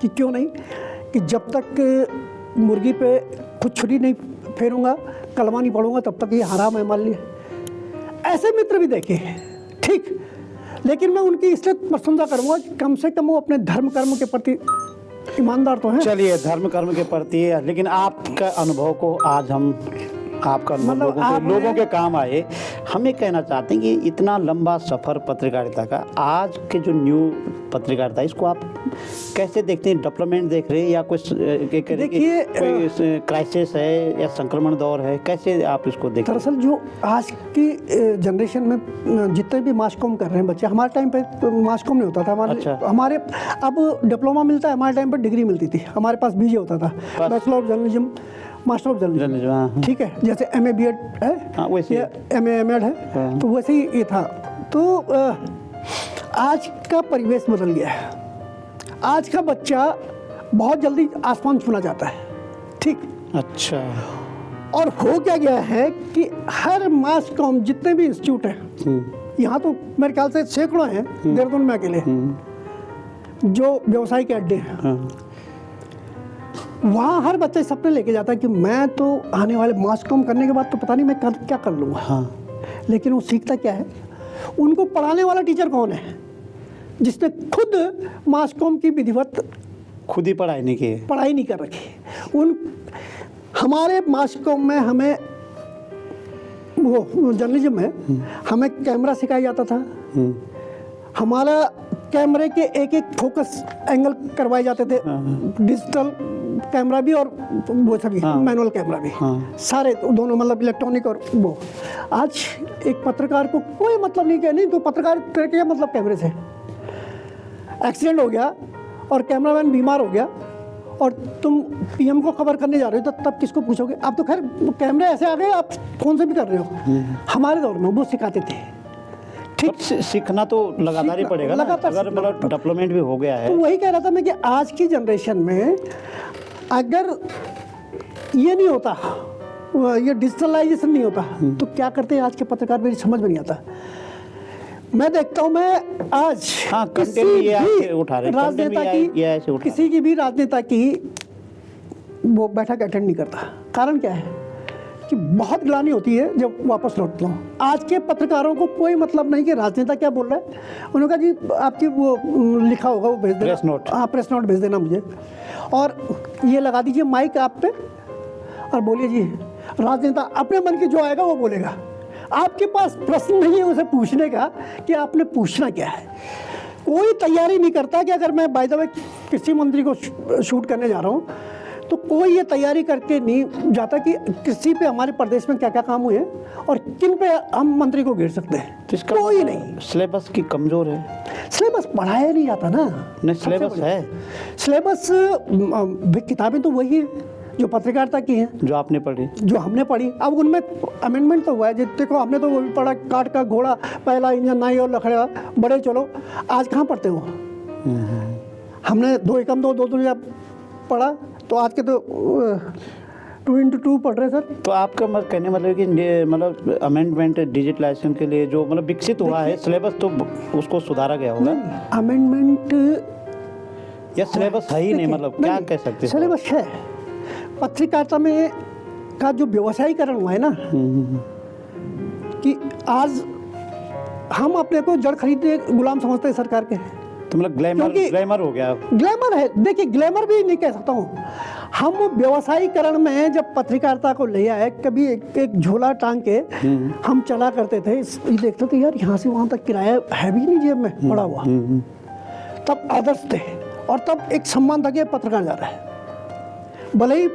कि क्यों नहीं, कि जब तक मुर्गी पे खुद छुरी नहीं फेरूँगा, कलमा नहीं पढ़ूँगा, तब तक ये हराम है मान लिया। ऐसे मित्र भी देखे, ठीक, लेकिन मैं उनकी इसलिए प्रशंसा करूँगा कि कम से कम वो अपने धर्म कर्म के प्रति ईमानदार तो हैं। चलिए, धर्म कर्म के प्रति है, लेकिन आपका अनुभव को आज हम आपका मतलब लोगों के काम आए। हम ये कहना चाहते हैं कि इतना लंबा सफ़र पत्रकारिता का, आज के जो न्यू पत्रकारिता, इसको आप कैसे देखते हैं? डेवलपमेंट देख रहे हैं या कुछ देखिए, कोई क्राइसिस है या संक्रमण दौर है, कैसे आप इसको देखते हैं? दरअसल जो आज की जनरेशन में जितने भी मास कॉम कर रहे हैं बच्चे, हमारे टाइम पे तो मास कॉम नहीं होता था। अच्छा। हमारे अब डिप्लोमा मिलता है, हमारे टाइम पे डिग्री मिलती थी। हमारे पास बीजे होता था, bachelor of journalism, master of journalism, हाँ। ठीक है, जैसे MA BEd है, हाँ, वैसे या MA MAd है, हाँ। तो वैसे ही ये था। तो आज का परिवेश बदल गया है। आज का बच्चा बहुत जल्दी आसमान छूना चाहता है, ठीक। अच्छा। और हो क्या गया है कि हर मास कॉम जितने भी इंस्टीट्यूट हैं, यहाँ तो मेरे ख्याल से सैकड़ों हैं देहरादून में अकेले, जो व्यवसाय के अड्डे हैं, हाँ। वहाँ हर बच्चा सपने लेके जाता है कि मैं तो आने वाले मास कॉम करने के बाद तो पता नहीं मैं क्या कर लूँगा। हाँ। लेकिन वो सीखता क्या है? उनको पढ़ाने वाला टीचर कौन है, जिसने खुद मास कॉम की विधिवत खुद ही पढ़ाई नहीं की, पढ़ाई नहीं कर रखी। हमारे मास कॉम में हमें वो जर्नलिज्म में हमें कैमरा सिखाया जाता था। हमारा कैमरे के एक एक फोकस एंगल करवाए जाते थे, डिजिटल कैमरा भी और वो सभी मैनुअल कैमरा भी, सारे दोनों, मतलब इलेक्ट्रॉनिक और वो। आज एक पत्रकार को कोई मतलब नहीं, नहीं तो पत्रकार क्या मतलब कैमरे से। एक्सीडेंट हो गया और कैमरामैन बीमार हो गया और तुम PM को खबर करने जा रहे हो, तो तब किसको पूछोगे? आप तो खैर कैमरे ऐसे आ गए, आप फोन से भी कर रहे हो। हमारे दौर में वो सिखाते थे, ठीक। सीखना तो लगातार ही पड़ेगा ना, अगर मतलब डेवलपमेंट भी हो गया है। तो वही कह रहा था मैं कि आज की जनरेशन में अगर ये नहीं होता, ये डिजिटलाइजेशन नहीं होता, तो क्या करते हैं आज के पत्रकार? मेरी समझ में नहीं आता। मैं देखता हूँ, मैं आज हाँ, किसी कंटेंट ये ऐसे भी उठा रहे हैं, राजनेता कंटेंट भी ये ऐसे की, उठा किसी की भी राजनेता की वो बैठक अटेंड नहीं करता। कारण क्या है कि बहुत ग्लानि होती है जब वापस लौटता हूँ। आज के पत्रकारों को कोई मतलब नहीं कि राजनेता क्या बोल रहा है। उन्होंने कहा जी आपकी वो लिखा होगा वो भेज देना, प्रेस नोट। हाँ प्रेस नोट भेज देना मुझे, और ये लगा दीजिए माइक आप पे और बोलिए जी राजनेता अपने मन की जो आएगा वो बोलेगा। आपके पास प्रश्न नहीं है उसे पूछने का कि आपने पूछना क्या है। कोई तैयारी नहीं करता कि अगर मैं बाय द वे किसी मंत्री को शूट करने जा रहा हूँ तो कोई ये तैयारी करके नहीं जाता कि किसी पे हमारे प्रदेश में क्या क्या काम हुए और किन पे हम मंत्री को घेर सकते हैं। तो इसका कोई नहीं, सिलेबस की कमजोर है। सिलेबस पढ़ाया नहीं जाता ना। नहीं, सिलेबस है। सिलेबस किताबें तो वही है जो पत्रकारिता की हैं, जो आपने पढ़ी, जो हमने पढ़ी। अब उनमें अमेंडमेंट तो हुआ है। देखो हमने तो वो भी पढ़ा, काट का घोड़ा पहला इंजन नाई और लखड़ा बड़े चलो। आज कहाँ पढ़ते हो? हमने 2 एकम 2 2 2 पढ़ा, तो आज के तो 2x2 पढ़ रहे सर। तो आपका मत कहने मतलब कि मतलब अमेंडमेंट डिजिटलाइजेशन के लिए जो मतलब विकसित हुआ है सिलेबस, तो उसको सुधारा गया होगा। अमेंडमेंट या सिलेबस है ही नहीं, मतलब क्या कह सकते हैं? सिलेबस है। पत्रकारिता में का जो व्यवसायीकरण हुआ है ना, कि आज हम अपने को जड़ खरीदने गुलाम समझते हैं सरकार के। तो मतलब ग्लैमर हो गया। ग्लैमर है, देखिए ग्लैमर भी नहीं कह सकता हूँ। हम व्यवसायीकरण में जब पत्रकारिता को ले आए, कभी एक झोला टांग के हम चला करते थे, ये देखते थे यार यहाँ से वहाँ तक किराया है भी नहीं जेब में पड़ा हुआ। तब आदर्श थे और तब एक सम्मान था कि पत्रकार जा रहा है। भले ही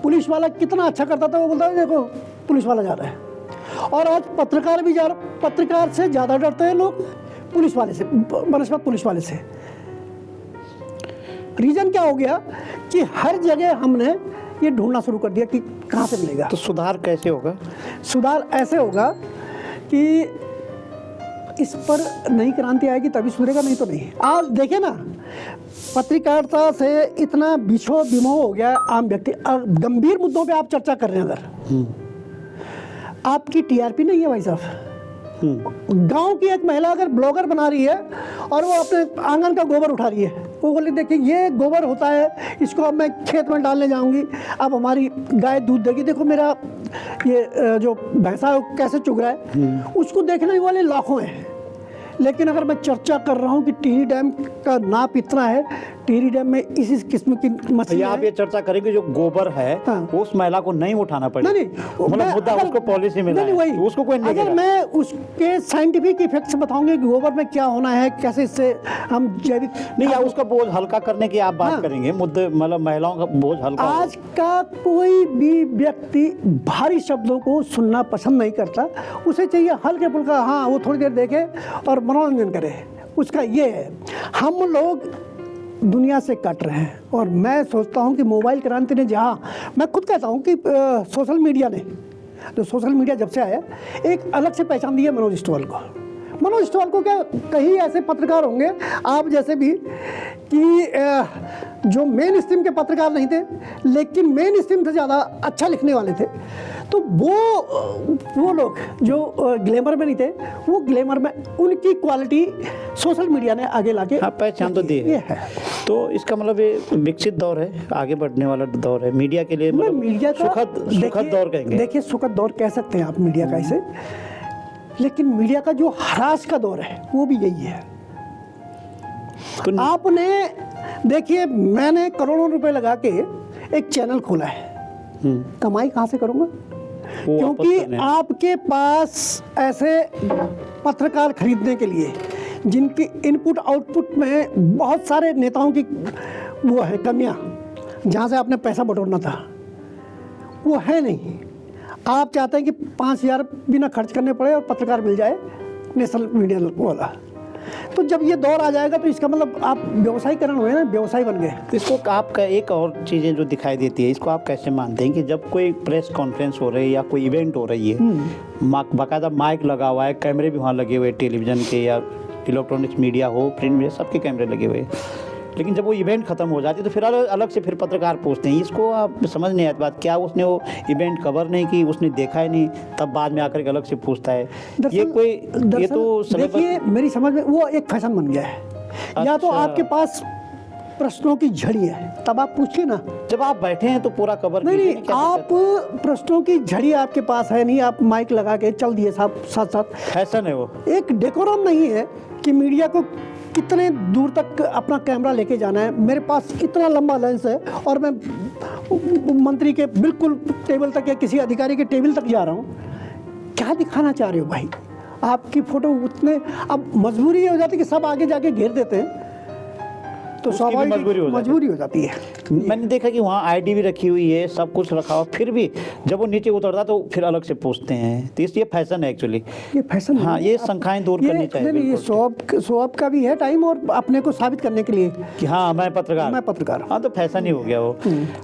पुलिस वाला कितना अच्छा करता था, वो बोलता है देखो पुलिस वाला जा रहा है। और आज पत्रकार भी पत्रकार से ज़्यादा डरते हैं लोग पुलिस वाले से, बनस्पत पुलिस वाले से। रीज़न क्या हो गया कि हर जगह हमने ये ढूंढना शुरू कर दिया कि कहाँ से मिलेगा। तो सुधार कैसे होगा? सुधार ऐसे होगा कि इस पर नई क्रांति आएगी तभी सुधरेगा, नहीं तो नहीं। आज देखे ना, पत्रकारिता से इतना बिछो बिमो हो गया आम व्यक्ति। गंभीर मुद्दों पे आप चर्चा कर रहे हैं, अगर आपकी टीआरपी नहीं है भाई साहब। गांव की एक महिला अगर ब्लॉगर बना रही है और वो अपने आंगन का गोबर उठा रही है, वो बोले देखिए ये गोबर होता है, इसको अब मैं खेत में डालने जाऊंगी, अब हमारी गाय दूध देगी, देखो मेरा ये जो भैंसा है वो कैसे चुग रहा है। उसको देखने वाले लाखों हैं। लेकिन अगर मैं चर्चा कर रहा हूँ कि टिहरी डैम का नाप इतना है, टिहरी डैम में इस किस्म की मछली आप ये चर्चा करेंगे जो गोबर है, हाँ। उस महिला को नहीं उठाना पड़ेगा। नहीं मतलब मुद्दा उसको पॉलिसी मिला है, वही तो उसको कोई नहीं अगर लेगा। मैं उसके साइंटिफिक इफेक्ट्स बताऊंगे कि गोबर में क्या होना है, कैसे इससे हम जैविक नहीं, या उसका बोझ हल्का करने की आप बात हाँ। करेंगे, मुद्दे मतलब महिलाओं का बोझ हल्का हो। आज का कोई भी व्यक्ति भारी शब्दों को सुनना पसंद नहीं करता। उसे चाहिए हल्के फुल्का, हाँ वो थोड़ी देर देखे और मनोरंजन करे, उसका ये है। हम लोग दुनिया से कट रहे हैं और मैं सोचता हूं कि मोबाइल क्रांति ने, जहां मैं खुद कहता हूं कि सोशल मीडिया ने, जो सोशल मीडिया जब से आया, एक अलग से पहचान दी है मनोज स्टोल को। मनोज स्टोल को क्या, कई ऐसे पत्रकार होंगे आप जैसे भी कि जो मेन स्ट्रीम के पत्रकार नहीं थे लेकिन मेन स्ट्रीम से ज़्यादा अच्छा लिखने वाले थे। तो वो लोग जो ग्लैमर में नहीं थे, वो ग्लैमर में उनकी क्वालिटी सोशल मीडिया ने आगे लाके पहचान तो दी ये है। तो इसका मतलब ये विकसित दौर है, आगे बढ़ने वाला दौर है मीडिया के लिए। मतलब मीडिया का सुखद दौर कहेंगे। देखिए सुखद दौर कह सकते हैं आप मीडिया का इसे, लेकिन मीडिया का जो ह्रास का दौर है वो भी यही है। तो आपने देखिए, मैंने करोड़ों रुपए लगा के एक चैनल खोला है, कमाई कहाँ से करूँगा? क्योंकि आपके पास ऐसे पत्रकार खरीदने के लिए जिनकी इनपुट आउटपुट में बहुत सारे नेताओं की वो है कमियां, जहाँ से आपने पैसा बटोरना था वो है नहीं। आप चाहते हैं कि 5,000 बिना खर्च करने पड़े और पत्रकार मिल जाए नेशनल मीडिया वाला। तो जब ये दौर आ जाएगा तो इसका मतलब आप व्यवसायीकरण हुए ना, व्यवसायी बन गए। इसको आपका एक और चीज़ें जो दिखाई देती है, इसको आप कैसे मानते हैं कि जब कोई प्रेस कॉन्फ्रेंस हो रही है या कोई इवेंट हो रही है, बाकायदा माइक लगा हुआ है, कैमरे भी वहाँ लगे हुए, टेलीविज़न के या इलेक्ट्रॉनिक्स मीडिया हो, प्रिंट मीडिया, सबके कैमरे लगे हुए, लेकिन जब वो इवेंट खत्म हो जाती है तो फिर अलग अलग से फिर पत्रकार पूछते हैं। इसको आप समझ नहीं आती बात, क्या उसने वो इवेंट कवर नहीं की, उसने देखा ही नहीं, तब बाद में आकर के अलग से पूछता है। ये कोई ये तो समय पर देखिए मेरी समझ में वो एक फैशन बन गया है। या तो अच्छा। आपके पास प्रश्नों की झड़ी है तब आप पूछिए ना। जब आप बैठे हैं तो पूरा कवर नहीं कीजिए नहीं, ना, क्या आप प्रश्नों की झड़ी आपके पास है नहीं, आप माइक लगा के चल दिए साथ साथ। फैशन है वो। एक डेकोरम नहीं है कि मीडिया को कितने दूर तक अपना कैमरा लेके जाना है। मेरे पास इतना लंबा लेंस है और मैं मंत्री के बिल्कुल टेबल तक या किसी अधिकारी के टेबल तक जा रहा हूँ। क्या दिखाना चाह रहे हो भाई? आपकी फोटो उतने, अब मजबूरी ये हो जाती है कि सब आगे जाके घेर देते हैं, तो उसकी भी स्वाभाविक मजबूरी हो जाती है। मैंने देखा कि वहाँ आईडी भी रखी हुई है, सब कुछ रखा हुआ, फिर भी जब वो नीचे उतरता तो फिर अलग से पूछते हैं। तो इसलिए फैशन है एक्चुअली। ये फैशन हाँ, ये शंकाएं दूर करनी चाहिए। नहीं, ये शो का भी है टाइम, और अपने को साबित करने के लिए कि हाँ मैं पत्रकार। हाँ, तो फैशन ही हो गया वो।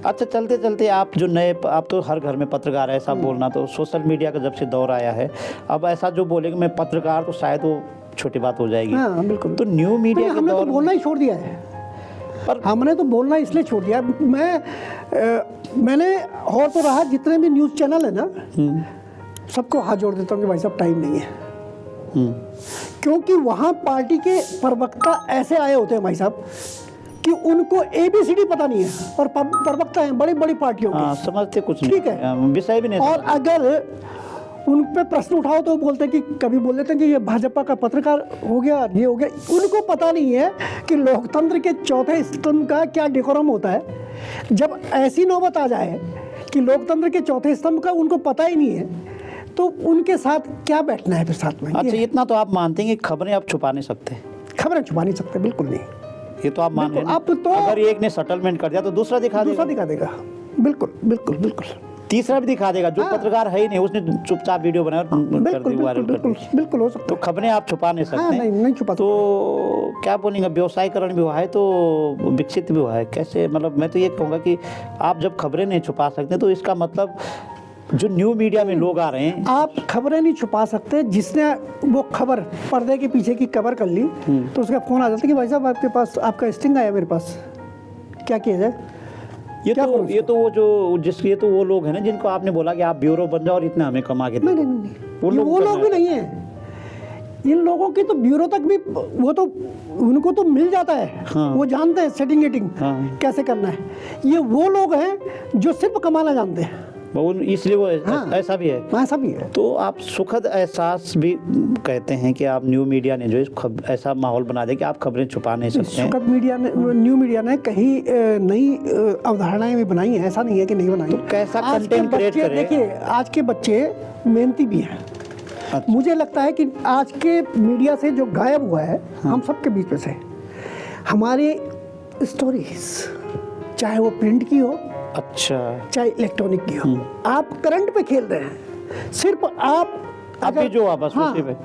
अच्छा, चलते चलते आप जो नए, आप तो हर घर में पत्रकार है, ऐसा बोलना तो सोशल मीडिया का जब से दौर आया है, अब ऐसा जो बोलेगा मैं पत्रकार, तो शायद वो छोटी बात हो जाएगी। हाँ बिल्कुल। तो न्यू मीडिया के हमने तो दौर बोलना ही छोड़ दिया है। पर हमने तो बोलना इसलिए छोड़ दिया। मैंने और तो रहा, जितने भी न्यूज़ चैनल है ना, सबको हाथ जोड़ देता हूँ कि भाई साहब टाइम नहीं है। क्योंकि वहाँ पार्टी के प्रवक्ता ऐसे आए होते हैं भाई साहब कि उनको ABCD पता नहीं है, और प्रवक्ता हैं बड़ी बड़ी पार्टियों के। हाँ, समझते कुछ नहीं, ठीक है, विषय भी नहीं। और अगर उन पे प्रश्न उठाओ तो वो बोलते हैं कि, कभी बोल देते हैं कि ये भाजपा का पत्रकार हो गया, ये हो गया। उनको पता नहीं है कि लोकतंत्र के चौथे स्तंभ का क्या डेकोरम होता है। जब ऐसी नौबत आ जाए कि लोकतंत्र के चौथे स्तंभ का उनको पता ही नहीं है, तो उनके साथ क्या बैठना है फिर साथ में। अच्छा, इतना तो आप मानते हैं कि खबरें आप छुपा नहीं सकते? खबरें छुपा नहीं सकते, बिल्कुल नहीं। ये तो आप मान रहे हैं ना? अब तो अगर एक ने सेटलमेंट कर दिया तो दूसरा दिखा देगा। बिल्कुल बिल्कुल बिल्कुल। तीसरा भी दिखा देगा। जो पत्रकार है ही नहीं, उसने चुपचाप वीडियो बनाया और कर दी, वायरल कर दी। बिल्कुल हो सकता तो खबरें आप छुपा नहीं सकते। हाँ, नहीं छुपा। तो क्या बोलेंगे, व्यवसायीकरण भी हुआ है तो विकसित भी हुआ है कैसे? मतलब मैं तो ये कहूँगा कि आप जब खबरें नहीं छुपा सकते तो इसका मतलब जो न्यू मीडिया में लोग आ रहे हैं, आप खबरें नहीं छुपा सकते। जिसने वो खबर पर्दे के पीछे की कवर कर ली तो उसका फोन आ जाता है कि भाई साहब आपके पास आपका स्टिंग आया, मेरे पास क्या किया जाए। ये तो वो वो लोग हैं ना जिनको आपने बोला कि आप ब्यूरो बन जाओ और इतना हमें कमा के नहीं, वो लोग भी नहीं है। इन लोगों की तो ब्यूरो तक भी, वो तो उनको तो मिल जाता है। हाँ। वो जानते हैं सेटिंग एटिंग कैसे करना है। ये वो लोग हैं जो सिर्फ कमाना जानते हैं, इसलिए वो ऐसा भी है। ऐसा भी है। तो आप सुखद एहसास भी कहते हैं कि आप न्यू मीडिया ने जो ऐसा माहौल बना दिया कि आप खबरें छुपा नहीं सकते हैं। सुखद मीडिया ने, न्यू मीडिया ने कहीं नई अवधारणाएं भी बनाई हैं, ऐसा नहीं है कि नहीं बनाई। तो कैसा कंटेंट क्रिएट करें? देखिए, आज के बच्चे मेहनती भी हैं। मुझे लगता है कि आज के मीडिया से जो गायब हुआ है, हम सबके बीच में से, हमारी स्टोरीज, चाहे वो प्रिंट की हो, अच्छा, चाहे इलेक्ट्रॉनिक की हो, आप करंट पे खेल रहे हैं। सिर्फ आप अभी जो आप बस उसी पे,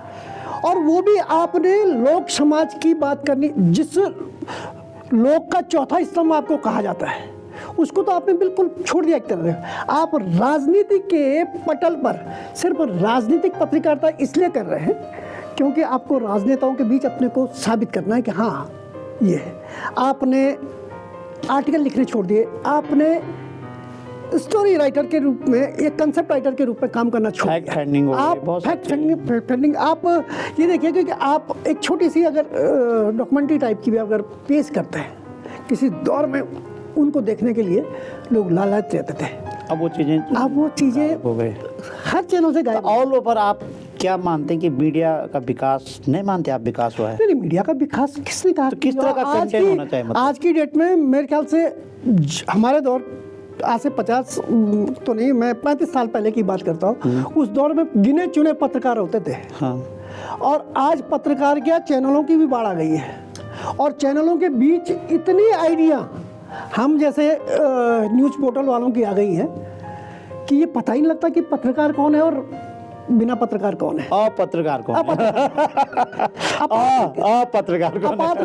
और वो भी आपने लोक समाज की बात करनी, जिस लोक का चौथा स्तंभ आपको कहा जाता है, उसको तो आपने बिल्कुल छोड़ दिया एक तरह से। आप राजनीति के पटल पर सिर्फ राजनीतिक पत्रकारिता इसलिए कर रहे हैं क्योंकि आपको राजनेताओं के बीच अपने को साबित करना है कि हाँ ये है। आपने आर्टिकल लिखने छोड़ दिए, आपने स्टोरी राइटर के रूप में, एक कंसेप्ट राइटर के रूप में काम करना छोड़ दिया। फैक्ट फाइंडिंग आप ये देखिए कि आप एक छोटी सी अगर डॉक्यूमेंट्री टाइप की भी अगर पेश करते हैं, किसी दौर में उनको देखने के लिए लोग लालच रहते थे। अब वो चीज़ें हो गए, हर चैनल से गायब। ऑल ओवर आप क्या मानते हैं कि मीडिया का विकास, नहीं मानते आप विकास हुआ है? नहीं, मीडिया का विकास किसने कहा? तो किस तरह का कंटेंट होना चाहिए? आज की डेट में मेरे ख्याल से हमारे दौर, आज से 50 तो नहीं, मैं 35 साल पहले की बात करता हूँ, उस दौर में गिने चुने पत्रकार होते थे। हाँ। और आज पत्रकार क्या, चैनलों की भी बाढ़ आ गई है, और चैनलों के बीच इतनी आइडिया हम जैसे न्यूज़ पोर्टल वालों की आ गई हैं कि ये पता ही नहीं लगता कि पत्रकार कौन है और बिना पत्रकार कौन है। पत्रकार कौन है, अपात्र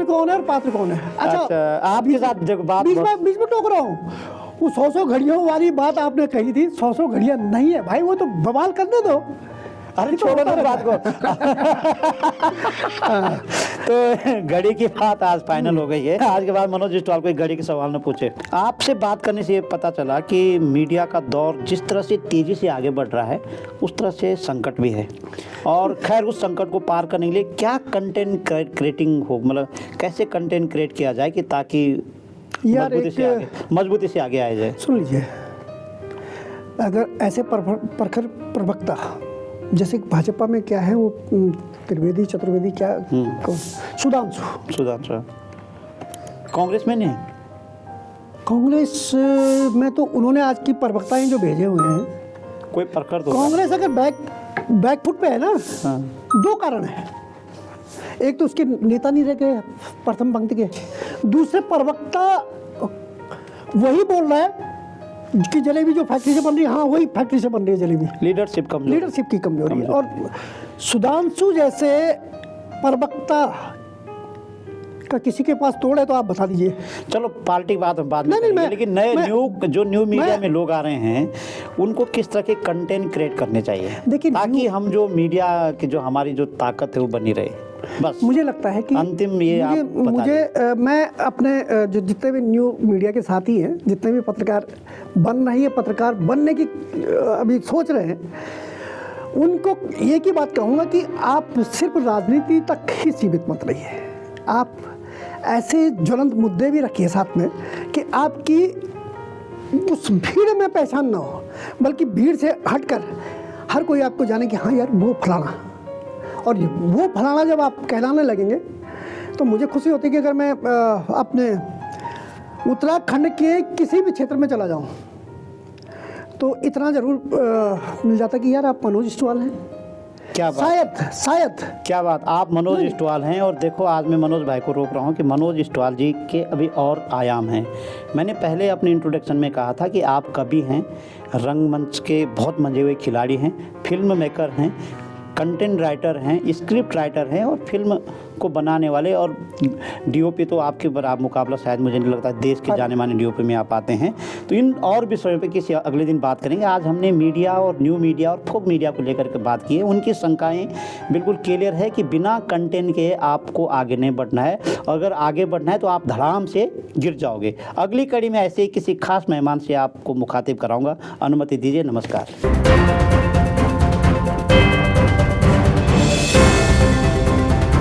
कौन है और पात्र कौन है। अच्छा, आपके साथ जब बात बीच में टोक रहा हूँ, वो 100 घड़ियों वाली बात आपने कही थी, 100 घड़ियाँ नहीं है भाई, वो तो बवाल करने दो। अरे छोड़ो ना बात को। तो घड़ी की बात आज फाइनल हो गई है। आज के बाद मनोज जयसवाल को एक घड़ी के सवाल न पूछे। आपसे बात करने से ये पता चला कि मीडिया का दौर जिस तरह से तेजी से आगे बढ़ रहा है उस तरह से संकट भी है, और खैर उस संकट को पार करने के लिए क्या कंटेंट क्रिएटिंग हो, मतलब कैसे कंटेंट क्रिएट किया जाए कि ताकि यार मजबूती से आगे आया जाए। सुन लीजिए, अगर ऐसे प्रखर प्रवक्ता जैसे भाजपा में क्या है वो त्रिवेदी चतुर्वेदी क्या सुधांशु कांग्रेस में नहीं, कांग्रेस में तो उन्होंने आज की प्रवक्ताएं जो भेजे हुए हैं, कोई प्रखर तो कांग्रेस अगर बैक फुट पे है ना, हाँ। दो कारण है। एक तो उसके नेता नहीं रह गए प्रथम पंक्ति के, दूसरे प्रवक्ता वही बोल रहा है कि जलेबी जो फैक्ट्री से बन रही है, हाँ वही फैक्ट्री से बन रही है जलेबी। लीडरशिप की कमजोरी है। और सुधांशु जैसे प्रवक्ता का किसी के पास तोड़ है तो आप बता दीजिए। चलो पार्टी बात हम बाद में करेंगे, लेकिन नए न्यू मीडिया में लोग आ रहे हैं उनको किस तरह के कंटेंट क्रिएट करने चाहिए देखिए, ताकि हम जो मीडिया की जो हमारी जो ताकत है वो बनी रहे। बस मुझे लगता है कि अंतिम ये आप बता मैं अपने जो जितने भी न्यू मीडिया के साथी हैं, जितने भी पत्रकार बन रही है, पत्रकार बनने की अभी सोच रहे हैं, उनको एक ही बात कहूँगा कि आप सिर्फ राजनीति तक ही सीमित मत रहिए। आप ऐसे ज्वलंत मुद्दे भी रखिए साथ में कि आपकी उस भीड़ में पहचान ना हो, बल्कि भीड़ से हटकर हर कोई आपको जाने कि हाँ यार वो फलाना, और वो फलाना जब आप कहलाने लगेंगे तो मुझे खुशी होती है कि अगर मैं अपने उत्तराखंड के किसी भी क्षेत्र में चला जाऊं तो इतना ज़रूर मिल जाता कि यार आप मनोज जयसवाल हैं। क्या बात, शायद क्या बात, आप मनोज जयसवाल हैं। और देखो आज मैं मनोज भाई को रोक रहा हूँ कि मनोज जयसवाल जी के अभी और आयाम हैं। मैंने पहले अपने इंट्रोडक्शन में कहा था कि आप कवि हैं, रंगमंच के बहुत मंजे हुए खिलाड़ी हैं, फिल्म मेकर हैं, कंटेंट राइटर हैं, स्क्रिप्ट राइटर हैं और फिल्म को बनाने वाले, और डीओपी तो आपके बराबर मुकाबला शायद मुझे नहीं लगता, देश के जाने माने डीओपी में आप आते हैं। तो इन और विषयों पे किसी अगले दिन बात करेंगे। आज हमने मीडिया और न्यू मीडिया और फोक मीडिया को लेकर के बात की है। उनकी शंकाएं बिल्कुल क्लियर है कि बिना कंटेंट के आपको आगे नहीं बढ़ना है, और अगर आगे बढ़ना है तो आप धड़ाम से गिर जाओगे। अगली कड़ी में ऐसे ही किसी खास मेहमान से आपको मुखातिब कराऊंगा। अनुमति दीजिए, नमस्कार।